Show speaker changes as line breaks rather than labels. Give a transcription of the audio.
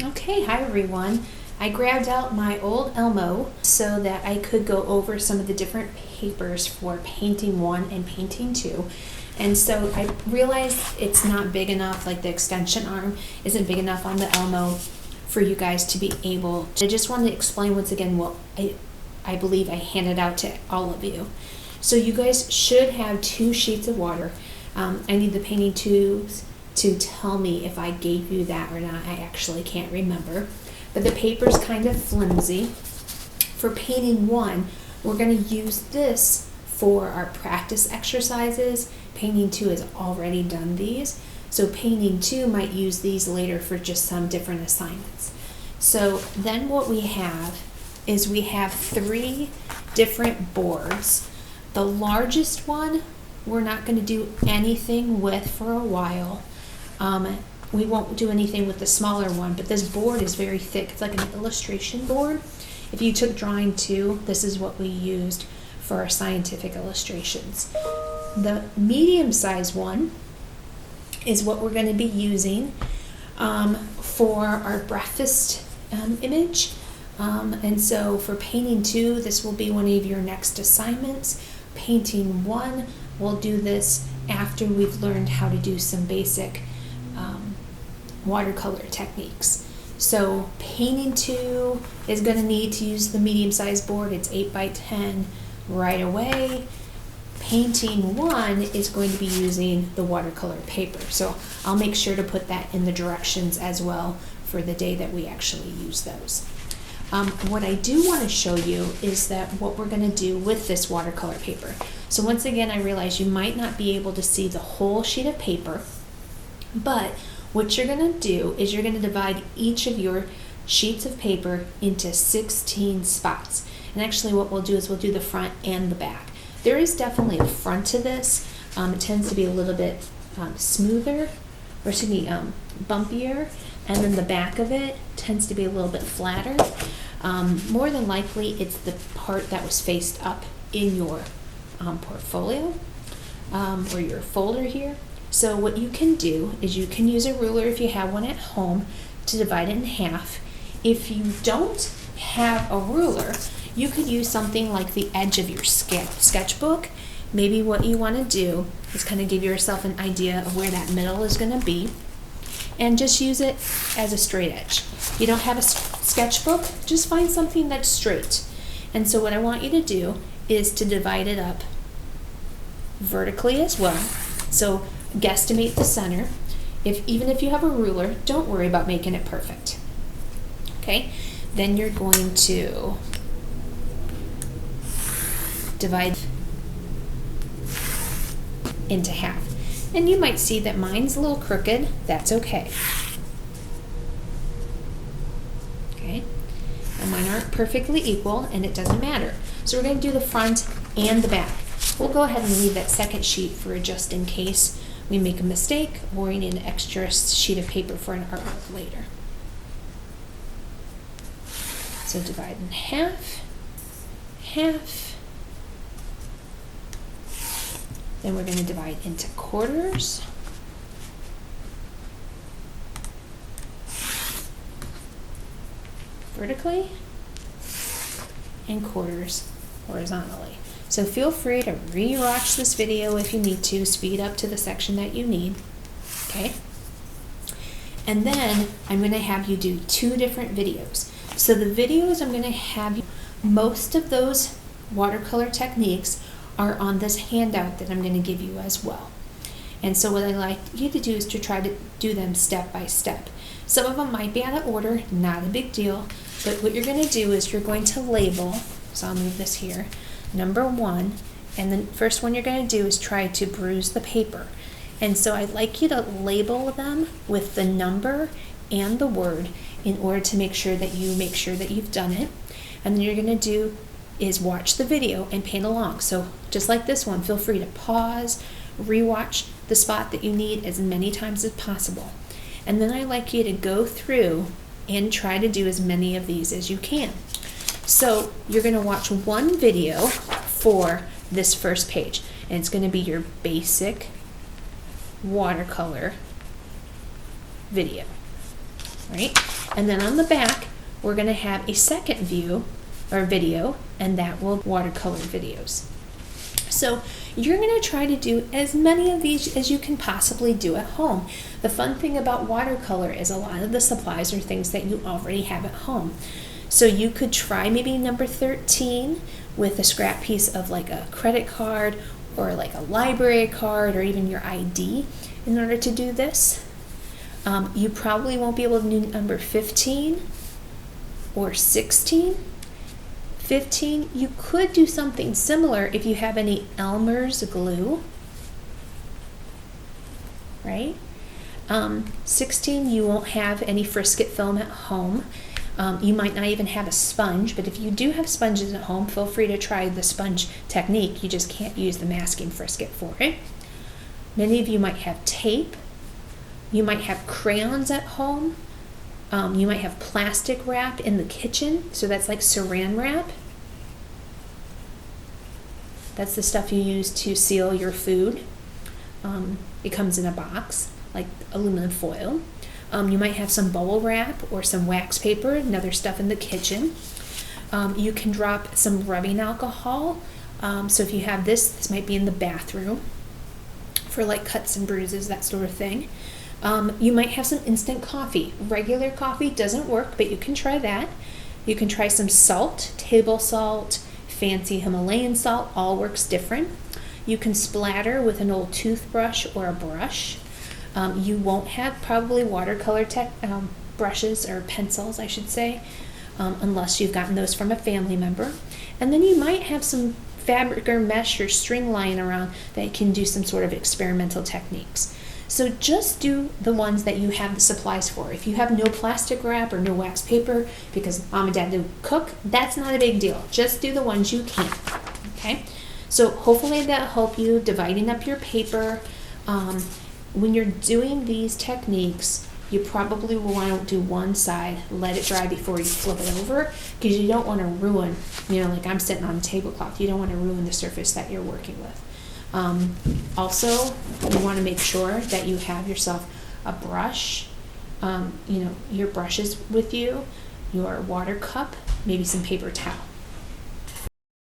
Okay, hi everyone. I grabbed out my old Elmo so that I could go over some of the different papers for painting 1 and painting 2. And so I realized it's not big enough, like the extension arm isn't big enough on the Elmo for you guys to be able to. I just wanted to explain once again what I believe I handed out to all of you. So you guys should have 2 sheets of water. I need the painting tubes to tell me if I gave you that or not. I actually can't remember. But the paper's kind of flimsy. For painting 1, we're going to use this for our practice exercises. Painting 2 has already done these. So painting 2 might use these later for just some different assignments. So then what we have is we have 3 different boards. The largest one we're not going to do anything with for a while. We won't do anything with the smaller one, but this board is very thick. It's like an illustration board. If you took drawing 2, this is what we used for our scientific illustrations. The medium-sized one is what we're going to be using for our breakfast image. And so for painting 2, this will be one of your next assignments. Painting 1, we'll do this after we've learned how to do some basic watercolor techniques. So painting 2 is going to need to use the medium-sized board. It's 8 by 10 right away. Painting 1 is going to be using the watercolor paper. So I'll make sure to put that in the directions as well for the day that we actually use those. What I do want to show you is that what we're going to do with this watercolor paper. So once again, I realize you might not be able to see the whole sheet of paper, but what you're going to do is you're going to divide each of your sheets of paper into 16 spots. And actually what we'll do is we'll do the front and the back. There is definitely a front to this. It tends to be a little bit smoother, or excuse me, bumpier, and then the back of it tends to be a little bit flatter. More than likely it's the part that was faced up in your portfolio or your folder here. So what you can do is you can use a ruler if you have one at home to divide it in half. If you don't have a ruler, you could use something like the edge of your sketchbook. Maybe what you want to do is kind of give yourself an idea of where that middle is going to be and just use it as a straight edge. If you don't have a sketchbook, just find something that's straight. And so what I want you to do is to divide it up vertically as well. So guesstimate the center. Even if you have a ruler, don't worry about making it perfect. Okay? Then you're going to divide into half. And you might see that mine's a little crooked. That's okay. Okay? And mine aren't perfectly equal, and it doesn't matter. So we're going to do the front and the back. We'll go ahead and leave that second sheet for just in case we make a mistake or we need an extra sheet of paper for an artwork later. So divide in half, half. Then we're going to divide into quarters. Vertically and quarters horizontally. So feel free to re-watch this video if you need to, speed up to the section that you need. Okay? And then I'm going to have you do 2 different videos. So the videos I'm going to have you, most of those watercolor techniques are on this handout that I'm going to give you as well. And so what I like you to do is to try to do them step by step. Some of them might be out of order, not a big deal, but what you're going to do is you're going to label, so I'll move this here, number 1, and the first one you're going to do is try to bruise the paper. And so I'd like you to label them with the number and the word in order to make sure that you've done it. And then you're going to do is watch the video and paint along. So just like this one, feel free to pause, rewatch the spot that you need as many times as possible. And then I like you to go through and try to do as many of these as you can. So you're going to watch one video for this first page, and it's going to be your basic watercolor video. right? And then on the back, we're gonna have a second view or video, and that will watercolor videos. So you're gonna try to do as many of these as you can possibly do at home. The fun thing about watercolor is a lot of the supplies are things that you already have at home. So you could try maybe number 13 with a scrap piece of like a credit card or like a library card or even your ID in order to do this. You probably won't be able to do number 15 or 16. 15, you could do something similar if you have any Elmer's glue, right? 16, you won't have any Frisket film at home. You might not even have a sponge, but if you do have sponges at home, feel free to try the sponge technique. You just can't use the masking Frisket for it. Many of you might have tape. You might have crayons at home. You might have plastic wrap in the kitchen, so that's like saran wrap. That's the stuff you use to seal your food. It comes in a box, like aluminum foil. You might have some bubble wrap or some wax paper and other stuff in the kitchen. You can drop some rubbing alcohol. So if you have this might be in the bathroom for like cuts and bruises, that sort of thing. You might have some instant coffee. Regular coffee doesn't work, but you can try that. You can try some salt, table salt, fancy Himalayan salt, all works different. You can splatter with an old toothbrush or a brush. You won't have probably watercolor brushes or pencils, I should say, unless you've gotten those from a family member. And then you might have some fabric or mesh or string lying around that can do some sort of experimental techniques. So just do the ones that you have the supplies for. If you have no plastic wrap or no wax paper because mom and dad didn't cook, that's not a big deal. Just do the ones you can, okay? So hopefully that'll help you dividing up your paper. When you're doing these techniques, you probably will want to do one side, let it dry before you flip it over, because you don't want to ruin, like I'm sitting on a tablecloth, you don't want to ruin the surface that you're working with. Also, you want to make sure that you have yourself a brush, your brushes with you, your water cup, maybe some paper towel.